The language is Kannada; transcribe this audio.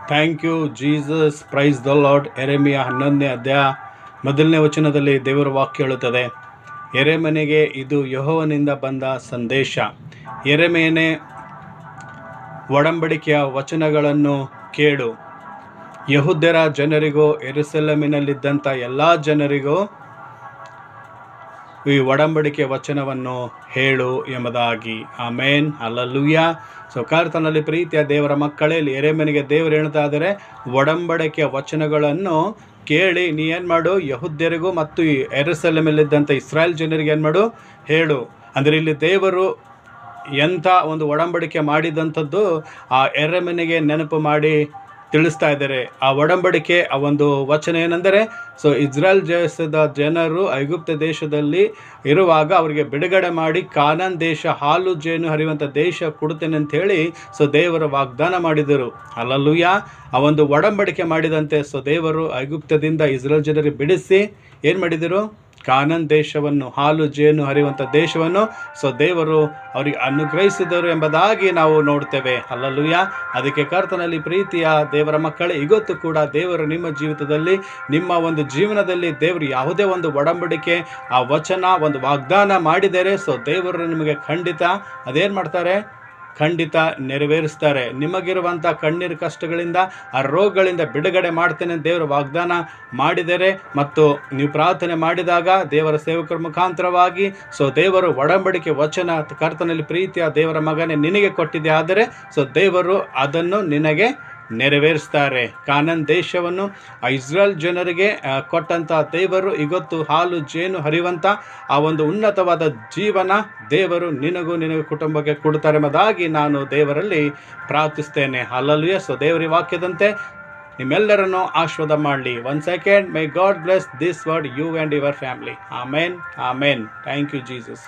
Thank you Jesus. Praise the Lord. ಯೆರೆಮೀಯ 11ನೇ ಅಧ್ಯಾಯ 1ನೇ ವಚನದಲ್ಲಿ ದೇವರ ವಾಕ್ಯ ಹೇಳುತ್ತದೆ, ಯೆರೆಮೀಯನಿಗೆ ಇದು ಯೆಹೋವನಿಂದ ಬಂದ ಸಂದೇಶ. ಯೆರೆಮೀಯನೇ, ಒಡಂಬಡಿಕೆಯ ವಚನಗಳನ್ನು ಕೇಳು. ಯೆಹೂದ್ಯರ ಜನರಿಗೂ ಯೆರೂಸಲೇಮಿನಲ್ಲಿದ್ದಂಥ ಎಲ್ಲ ಜನರಿಗೂ ಈ ಒಡಂಬಡಿಕೆ ವಚನವನ್ನು ಹೇಳು ಎಂಬುದಾಗಿ. ಆಮೇನ್, ಹಲ್ಲೆಲೂಯಾ. ಸೊ ಕರ್ತನಲ್ಲಿ ಪ್ರೀತಿಯ ದೇವರ ಮಕ್ಕಳೇ, ಯೆರೆಮೀಯನಿಗೆ ದೇವರು ಹೇಳ್ತಾ ಇದ್ದಾರೆ, ಒಡಂಬಡಿಕೆಯ ವಚನಗಳನ್ನು ಕೇಳಿ ನೀ ಏನು ಮಾಡು, ಯೆಹೂದ್ಯರಿಗೂ ಮತ್ತು ಯೆರೂಸಲೇಮಿನಲ್ಲಿದ್ದಂಥ ಇಸ್ರಾಯೇಲ್ ಜನರಿಗೆ ಏನು ಮಾಡು, ಹೇಳು. ಅಂದರೆ ಇಲ್ಲಿ ದೇವರು ಎಂಥ ಒಂದು ಒಡಂಬಡಿಕೆ ಮಾಡಿದಂಥದ್ದು ಆ ಯೆರೆಮೀಯನಿಗೆ ನೆನಪು ಮಾಡಿ ತಿಳಿಸ್ತಾ ಇದ್ದಾರೆ. ಆ ಒಡಂಬಡಿಕೆ ಆ ಒಂದು ವಚನ ಏನೆಂದರೆ, ಸೊ ಇಸ್ರಾಯೇಲ್ ದೇಶದ ಜನರು ಐಗುಪ್ತ ದೇಶದಲ್ಲಿ ಇರುವಾಗ ಅವರಿಗೆ ಬಿಡುಗಡೆ ಮಾಡಿ ಕಾನಾನ್ ದೇಶ, ಹಾಲು ಜೇನು ಹರಿಯುವಂಥ ದೇಶ ಕೊಡ್ತೇನೆ ಅಂತ ಹೇಳಿ ಸೊ ದೇವರು ವಾಗ್ದಾನ ಮಾಡಿದರು. ಹಲ್ಲೆಲೂಯಾ. ಆ ಒಂದು ಒಡಂಬಡಿಕೆ ಮಾಡಿದಂತೆ ಸೊ ದೇವರು ಐಗುಪ್ತದಿಂದ ಇಸ್ರಾಯೇಲ್ ಜನರಿಗೆ ಬಿಡಿಸಿ ಏನು ಮಾಡಿದರು, ಕಾನಾನ್ ದೇಶವನ್ನು, ಹಾಲು ಜೇನು ಹರಿಯುವಂಥ ದೇಶವನ್ನು ಸೊ ದೇವರು ಅವರಿಗೆ ಅನುಗ್ರಹಿಸಿದರು ಎಂಬುದಾಗಿ ನಾವು ನೋಡ್ತೇವೆ. ಹಲ್ಲೆಲೂಯಾ. ಅದಕ್ಕೆ ಕರ್ತನಲ್ಲಿ ಪ್ರೀತಿಯ ದೇವರ ಮಕ್ಕಳೇ, ಇವತ್ತು ಕೂಡ ದೇವರು ನಿಮ್ಮ ಜೀವಿತದಲ್ಲಿ, ನಿಮ್ಮ ಒಂದು ಜೀವನದಲ್ಲಿ ದೇವರು ಯಾವುದೇ ಒಂದು ಒಡಂಬಡಿಕೆ ಆ ವಚನ ಒಂದು ವಾಗ್ದಾನ ಮಾಡಿದರೆ ಸೊ ದೇವರು ನಿಮಗೆ ಖಂಡಿತ ಅದೇನು ಮಾಡ್ತಾರೆ, ಖಂಡಿತ ನೆರವೇರಿಸ್ತಾರೆ. ನಿಮಗಿರುವಂಥ ಕಣ್ಣೀರು ಕಷ್ಟಗಳಿಂದ, ಆ ರೋಗಗಳಿಂದ ಬಿಡುಗಡೆ ಮಾಡ್ತೇನೆ ದೇವರು ವಾಗ್ದಾನ ಮಾಡಿದರೆ, ಮತ್ತು ನೀವು ಪ್ರಾರ್ಥನೆ ಮಾಡಿದಾಗ ದೇವರ ಸೇವಕರ ಮುಖಾಂತರವಾಗಿ ಸೊ ದೇವರು ಒಡಂಬಡಿಕೆ ವಚನ ಕರ್ತನಲ್ಲಿ ಪ್ರೀತಿಯ ದೇವರ ಮಗನೇ ನಿನಗೆ ಕೊಟ್ಟಿದೆ ಆದರೆ ಸೊ ದೇವರು ಅದನ್ನು ನಿನಗೆ ನೆರವೇರಿಸ್ತಾರೆ. ಕಾನಾನ್ ದೇಶವನ್ನು ಆ ಇಸ್ರಾಯೇಲ್ ಜನರಿಗೆ ಕೊಟ್ಟಂಥ ದೇವರು ಇವತ್ತು ಹಾಲು ಜೇನು ಹರಿಯುವಂಥ ಆ ಒಂದು ಉನ್ನತವಾದ ಜೀವನ ದೇವರು ನಿನಗೂ ಕುಟುಂಬಕ್ಕೆ ಕೊಡ್ತಾರೆ ಎಂಬುದಾಗಿ ನಾನು ದೇವರಲ್ಲಿ ಪ್ರಾರ್ಥಿಸ್ತೇನೆ. ಹಲ್ಲೆಲೂಯಾ. ಸೊ ದೇವರ ವಾಕ್ಯದಂತೆ ನಿಮ್ಮೆಲ್ಲರನ್ನು ಆಶೀರ್ವಾದ ಮಾಡಲಿ. 1 second. May God bless this word, you and your family. Amen, amen. Thank you Jesus.